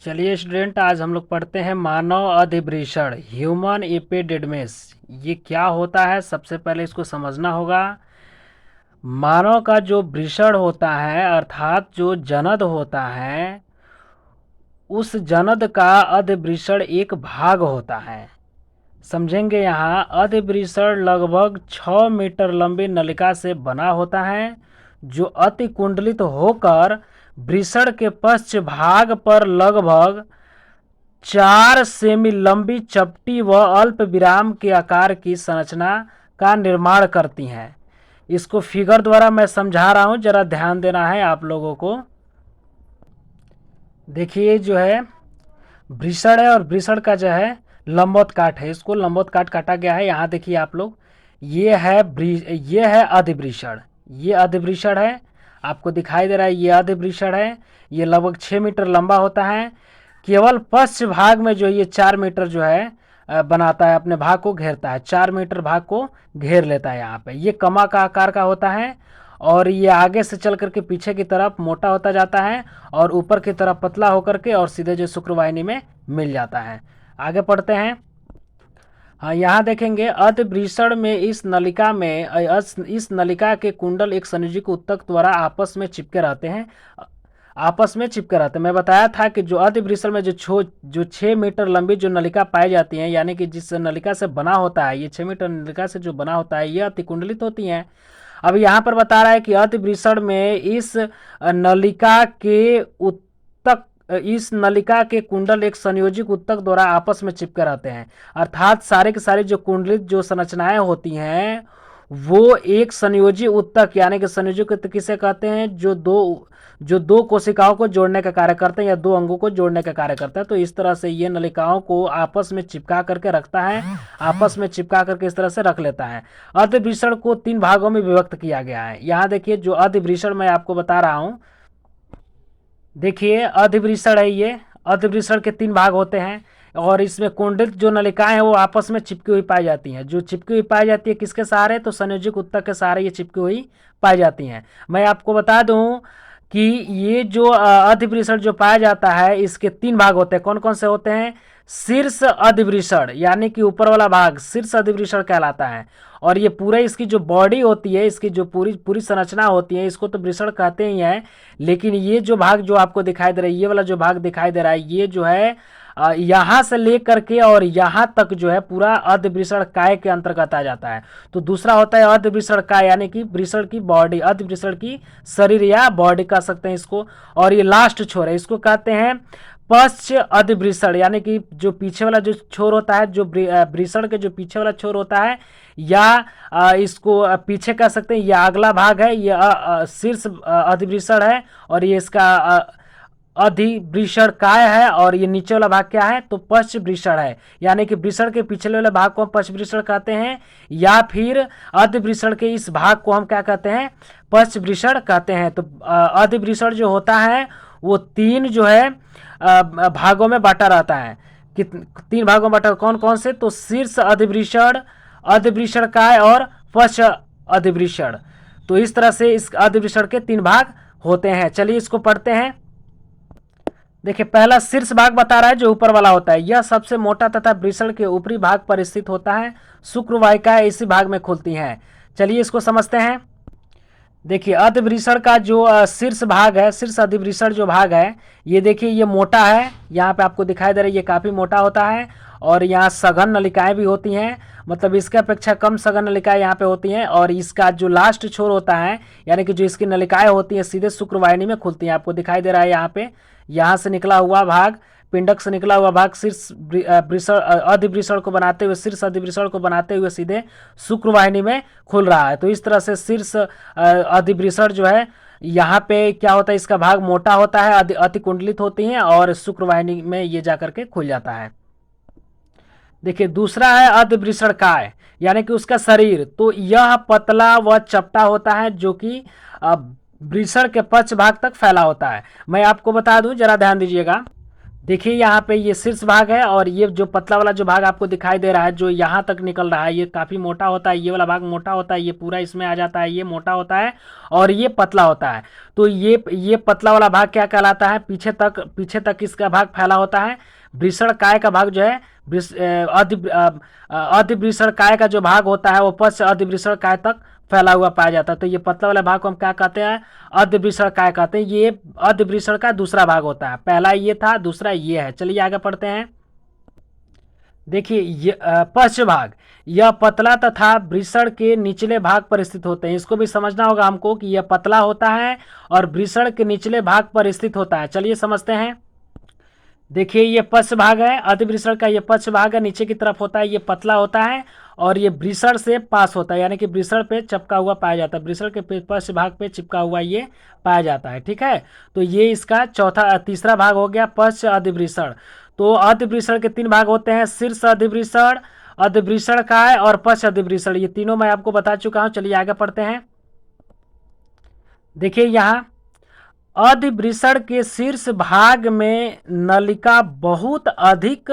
चलिए स्टूडेंट, आज हम लोग पढ़ते हैं मानव अधिवृषण, ह्यूमन एपिडिडमिस। ये क्या होता है, सबसे पहले इसको समझना होगा। मानव का जो वृषण होता है अर्थात जो जनद होता है, उस जनद का अधिवृषण एक भाग होता है। समझेंगे। यहाँ अधिवृषण लगभग 6 मीटर लंबी नलिका से बना होता है, जो अति कुंडलित होकर वृषण के पश्च भाग पर लगभग 4 सेमी लंबी चपटी व अल्प विराम के आकार की संरचना का निर्माण करती हैं। इसको फिगर द्वारा मैं समझा रहा हूं, जरा ध्यान देना है आप लोगों को। देखिए जो है वृषण है और वृषण का जो है लंबवत काट है, इसको लंबवत काट काटा गया है। यहाँ देखिए आप लोग, ये है अधिवृषण, ये अधिवृषण है, आपको दिखाई दे रहा है, ये अधिवृषण है। ये लगभग 6 मीटर लंबा होता है। केवल पश्च भाग में जो ये 4 मीटर जो है बनाता है, अपने भाग को घेरता है, 4 मीटर भाग को घेर लेता है। यहाँ पे ये कमा का आकार का होता है और ये आगे से चल करके पीछे की तरफ मोटा होता जाता है और ऊपर की तरफ पतला होकर के और सीधे जो शुक्रवाहिनी में मिल जाता है। आगे पढ़ते हैं। हाँ, यहाँ देखेंगे अधिवृषण में इस नलिका के कुंडल एक संयोजित उत्तक द्वारा आपस में चिपके रहते हैं। मैं बताया था कि जो अधिवृषण में जो 6 मीटर लंबी जो नलिका पाई जाती है, यानी कि जिस नलिका से बना होता है, ये 6 मीटर नलिका से जो बना होता है, ये अतिकुंडलित होती हैं। अब यहाँ पर बता रहा है कि अधिवृषण में इस नलिका के कुंडल एक संयोजित उत्तक द्वारा आपस में चिपके रहते हैं। अर्थात सारे के सारे जो कुंडलित जो संरचनाएं होती हैं, वो एक संयोजी उत्तक, यानी कि संयोजी उत्तक किसे कहते हैं, जो दो कोशिकाओं को जोड़ने का कार्य करते हैं या दो अंगों को जोड़ने का कार्य करता है। तो इस तरह से ये नलिकाओं को आपस में चिपका करके रखता है, आपस में चिपका करके इस तरह से रख लेता है। अधिवृषण को 3 भागों में विभक्त किया गया है। यहाँ देखिए जो अधिवृषण मैं आपको बता रहा हूँ, देखिए अधिवृषण है, ये अधिवृषण के 3 भाग होते हैं और इसमें कुंडलित जो नलिकाएं हैं वो आपस में चिपकी हुई पाई जाती हैं। जो चिपकी हुई पाई जाती है किसके सहारे, तो संयोजिक उत्तक के सहारे ये चिपकी हुई पाई जाती हैं। मैं आपको बता दूं कि ये जो अधिवृषण जो पाया जाता है, इसके 3 भाग होते हैं। कौन कौन से होते हैं? शीर्ष अधिवृषण, यानी कि ऊपर वाला भाग शीर्ष अधिवृषण कहलाता है। और ये पूरे इसकी जो बॉडी होती है, इसकी जो पूरी पूरी संरचना होती है, इसको तो वृषण कहते ही हैं। लेकिन ये जो भाग जो आपको दिखाई दे रहा है, ये वाला जो भाग दिखाई दे रहा है, ये जो है यहाँ से लेकर के और यहाँ तक जो है पूरा अधिवृषण काय के अंतर्गत आ जाता है। तो दूसरा होता है अधिवृषण काय, यानी कि वृषण की बॉडी, अधिवृषण की शरीर या बॉडी कह सकते हैं इसको। और ये लास्ट छोर है, इसको कहते हैं पश्च अधिवृषण, यानी कि जो पीछे वाला जो छोर होता है, जो वृषण के जो पीछे वाला छोर होता है, या इसको पीछे कह सकते हैं, यह अगला भाग है, यह शीर्ष अधिवृषण है। और ये इसका अधिवृषण काय है। और ये नीचे वाला भाग क्या है, तो पश्च वृषण है, यानी कि वृषण के पिछले वाले भाग को हम पश्च वृषण कहते हैं, या फिर अधिवृषण के इस भाग को हम क्या कहते हैं, पश्च वृषण कहते हैं। तो अधिवृषण जो होता है वो 3 जो है भागों में बांटा रहता है। 3 भागों में बांटा, कौन कौन से, तो शीर्ष अधिवृषण, अधिवृषण काय और पश्च अधिवृषण। तो इस तरह से इस अधिवृषण के 3 भाग होते हैं। चलिए इसको पढ़ते हैं। देखिए पहला शीर्ष भाग बता रहा है, जो ऊपर वाला होता है, यह सबसे मोटा तथा वृषण के ऊपरी भाग पर स्थित होता है। शुक्रवाहिकाएं इसी भाग में खुलती हैं। चलिए इसको समझते हैं। देखिए अधिवृषण का जो शीर्ष भाग है, शीर्ष अधिवृषण जो भाग है, ये देखिए ये मोटा है, यहाँ पे आपको दिखाई दे रहा है, ये काफ़ी मोटा होता है। और यहाँ सघन नलिकाएं भी होती हैं, मतलब इसके अपेक्षा कम सघन नलिकाएं यहाँ पे होती हैं। और इसका जो लास्ट छोर होता है, यानी कि जो इसकी नलिकाएं होती हैं, सीधे शुक्रवाहिनी में खुलती हैं। आपको दिखाई दे रहा है यहाँ पे, यहाँ से निकला हुआ भाग, पिंडक से निकला हुआ भाग शीर्ष अधिवृषण को बनाते हुए, शीर्ष अधिवृषण को बनाते हुए सीधे शुक्रवाहिनी में खुल रहा है। तो इस तरह से शीर्ष अधिवृषण जो है, यहाँ पे क्या होता है, इसका भाग मोटा होता है, अति कुंडलित होती हैं और शुक्रवाहिनी में ये जाकर के खुल जाता है। देखिए दूसरा है अधिवृषण काय, यानी कि उसका शरीर, तो यह पतला व चपटा होता है, जो कि वृषण के पश्च भाग तक फैला होता है। मैं आपको बता दूं, जरा ध्यान दीजिएगा। देखिए यहाँ पे ये शीर्ष भाग है और ये जो पतला वाला जो भाग आपको दिखाई दे रहा है जो यहाँ तक निकल रहा है ये काफ़ी मोटा होता है, ये वाला भाग मोटा होता है, ये पूरा इसमें आ जाता है, ये मोटा होता है और ये पतला होता है। तो ये पतला वाला भाग क्या कहलाता है, पीछे तक इसका भाग फैला होता है। वृषण काय का भाग जो है अधिवृषण काय का जो भाग होता है वो पश्च अधिवृषण काय तक फैला हुआ पाया जाता है। तो ये पतला वाला भाग को हम क्या कहते हैं, अधिवृषण काय कहते हैं। ये अधिवृषण का दूसरा भाग होता है, पहला ये था, दूसरा ये है। चलिए आगे पढ़ते हैं। देखिए ये पश्च भाग, यह पतला तथा वृषण के निचले भाग पर स्थित होते हैं। इसको भी समझना होगा हमको कि यह पतला होता है और वृषण के निचले भाग पर स्थित होता है। चलिए समझते हैं। देखिए ये पश्च भाग है, अधिवृषण का ये पश्च भाग है, नीचे की तरफ होता है, ये पतला होता है और ये वृषण से पास होता है, यानी कि वृषण पे चिपका हुआ पाया जाता है, वृषण के पश्च भाग पे चिपका हुआ ये पाया जाता है। ठीक है, तो ये इसका तीसरा भाग हो गया पश्च अधिवृषण। तो अधिवृषण के 3 भाग होते हैं, शीर्ष अधिवृषण, अधिवृषण काय और पश्च अधिवृषण। ये तीनों मैं आपको बता चुका हूँ। चलिए आगे पढ़ते हैं। देखिए यहाँ अधिवृषण के शीर्ष भाग में नलिका बहुत अधिक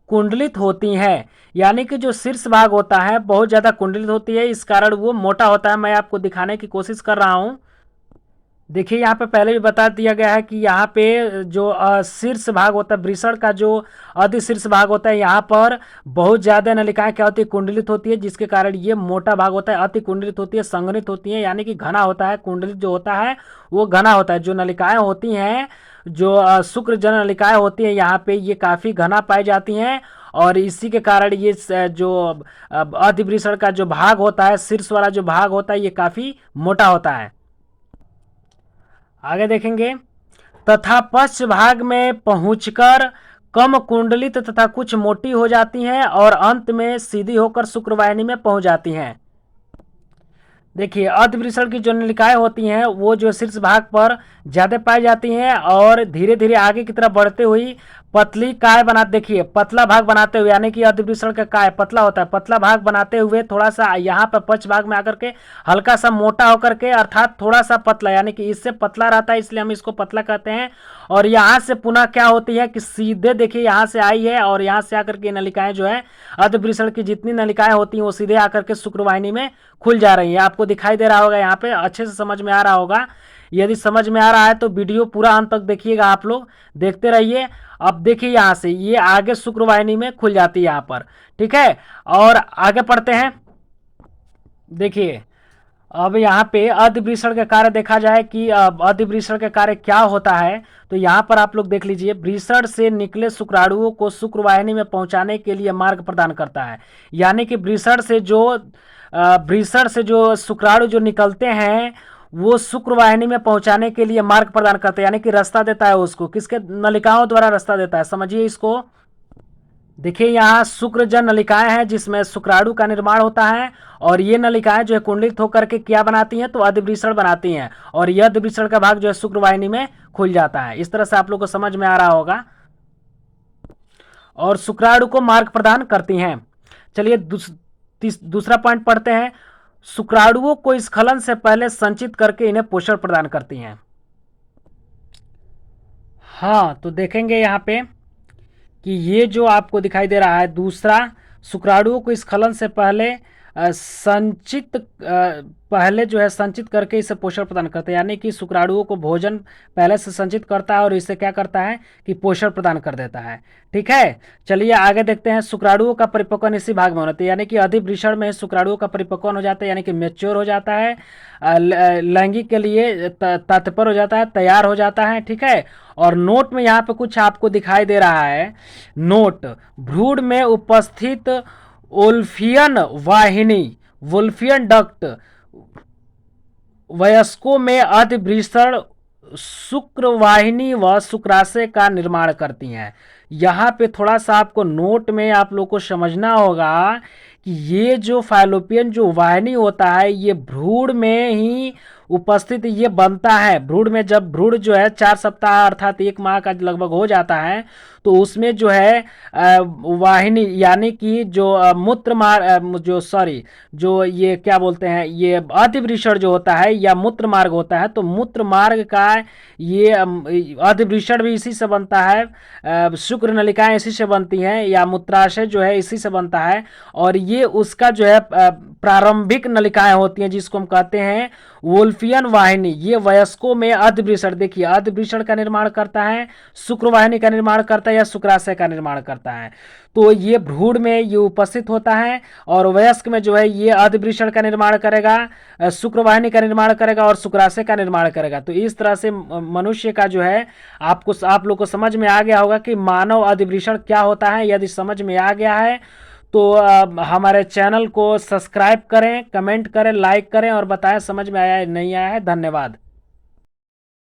कुंडलित होती हैं, यानी कि जो शीर्ष भाग होता है बहुत ज़्यादा कुंडलित होती है, इस कारण वो मोटा होता है। मैं आपको दिखाने की कोशिश कर रहा हूँ। देखिए यहाँ पे पहले भी बता दिया गया है कि यहाँ पे जो शीर्ष भाग होता है, वृषण का जो अधि शीर्ष भाग होता है, यहाँ पर बहुत ज़्यादा नलिकाएं क्या होती है, कुंडलित होती है, जिसके कारण ये मोटा भाग होता है, अति कुंडलित होती है, संघनित होती है, यानी कि घना होता है। कुंडलित जो होता है वो घना होता है। जो नलिकाएं होती हैं, जो शुक्र जन नलिकाएं होती हैं, यहाँ पे ये काफ़ी घना पाई जाती हैं और इसी के कारण ये जो अधिवृषण का जो भाग होता है, शीर्ष वाला जो भाग होता है, ये काफ़ी मोटा होता है। आगे देखेंगे। तथा पश्च भाग में पहुंचकर कम कुंडलित तथा कुछ मोटी हो जाती हैं और अंत में सीधी होकर शुक्रवाहिनी में पहुंच जाती हैं। देखिए अधिवृषण की जो नलिकाएं होती हैं वो जो शीर्ष भाग पर ज़्यादा पाई जाती हैं और धीरे धीरे आगे की तरफ बढ़ते हुई पतली काय बनाते, देखिए पतला भाग बनाते हुए, यानी कि अधिवृषण का काय पतला होता है, पतला भाग बनाते हुए थोड़ा सा यहाँ पर पश्च भाग में आकर के हल्का सा मोटा होकर के, अर्थात थोड़ा सा पतला, यानी कि इससे पतला रहता है, इसलिए हम इसको पतला कहते हैं। और यहाँ से पुनः क्या होती है कि सीधे देखिए यहाँ से आई है और यहाँ से आकर के नलिकाएं जो है अधिवृषण की जितनी नलिकाएं होती हैं वो सीधे आकर के शुक्रवाहिनी में खुल जा रही है। आपको दिखाई दे रहा होगा, यहाँ पे अच्छे से समझ में आ रहा होगा। यदि समझ में आ रहा है तो वीडियो पूरा अंत तक देखिएगा, आप लोग देखते रहिए। अब देखिए यहाँ से ये आगे शुक्रवाहिनी में खुल जाती है यहाँ पर। ठीक है, और आगे पढ़ते हैं। देखिए अब यहाँ पे अधिवृषण का कार्य देखा जाए कि अधिवृषण का कार्य क्या होता है, तो यहाँ पर आप लोग देख लीजिए। वृषण से निकले शुक्राणुओं को शुक्रवाहिनी में पहुँचाने के लिए मार्ग प्रदान करता है, यानी कि वृषण से जो शुक्राणु जो निकलते हैं वो शुक्रवाहिनी में पहुंचाने के लिए मार्ग प्रदान करते हैं, यानी कि रास्ता देता है उसको, किसके नलिकाओं द्वारा रास्ता देता है। समझिए इसको। देखिए यहाँ शुक्रजन नलिकाएं हैं जिसमें शुक्राणु का निर्माण होता है और ये नलिकाएं जो है कुंडलित होकर के क्या बनाती हैं, तो अधिवृषण बनाती हैं और यह अधिवृषण का भाग जो है शुक्रवाहिनी में खुल जाता है। इस तरह से आप लोग को समझ में आ रहा होगा और शुक्राणु को मार्ग प्रदान करती हैं। चलिए दूसरा पॉइंट पढ़ते हैं। शुक्राणुओं को स्खलन से पहले संचित करके इन्हें पोषण प्रदान करती हैं। हाँ, तो देखेंगे यहाँ पे कि ये जो आपको दिखाई दे रहा है दूसरा, शुक्राणुओं को स्खलन से पहले पहले जो है संचित करके इसे पोषण प्रदान करते हैं, यानी कि शुक्राणुओं को भोजन पहले से संचित करता है और इसे क्या करता है कि पोषण प्रदान कर देता है। ठीक है, चलिए आगे देखते हैं। शुक्राणुओं का परिपक्वन इसी भाग में होता है, यानी कि अधिवृषण में शुक्राणुओं का परिपक्वन हो जाता है, यानी कि मैच्योर हो जाता है, लैंगिक के लिए तत्पर हो जाता है, तैयार हो जाता है। ठीक है, और नोट में यहाँ पे कुछ आपको दिखाई दे रहा है। नोट, भ्रूण में उपस्थित वोल्फियन वाहिनी, वोल्फियन डक्ट वयस्कों में अधिवृषण शुक्रवाहिनी व शुक्राशय का निर्माण करती हैं। यहाँ पे थोड़ा सा आपको नोट में आप लोग को समझना होगा कि ये जो फाइलोपियन जो वाहिनी होता है ये भ्रूण में ही उपस्थित ये बनता है भ्रूण में। जब भ्रूण जो है 4 सप्ताह अर्थात 1 माह का लगभग हो जाता है तो उसमें जो है वाहिनी यानी कि जो मूत्र मार्ग जो सॉरी जो ये क्या बोलते हैं, ये अधिवृषण जो होता है या मूत्र मार्ग होता है, तो मूत्र मार्ग का ये अधिवृषण भी इसी से बनता है, शुक्र नलिकाएं इसी से बनती हैं, या मूत्राशय जो है इसी से बनता है। और ये उसका जो है प्रारंभिक नलिकाएं होती हैं जिसको हम कहते हैं वोल्फियन वाहिनी। ये वयस्कों में अधिवृषण, देखिए अधिवृषण का निर्माण करता है, शुक्र वाहिनी का निर्माण करता है या शुक्राशय का निर्माण करता है। तो ये भ्रूण में ये उपस्थित होता है और वयस्क में जो है ये अधिवृषण का निर्माण करेगा, शुक्र वाहिनी का निर्माण करेगा और शुक्राशय का निर्माण करेगा। तो इस तरह से मनुष्य का जो है आप लोग को समझ में आ गया होगा कि मानव अधिवृषण क्या होता है। यदि समझ में आ गया है तो हमारे चैनल को सब्सक्राइब करें, कमेंट करें, लाइक करें और बताएं समझ में आया है नहीं आया है। धन्यवाद।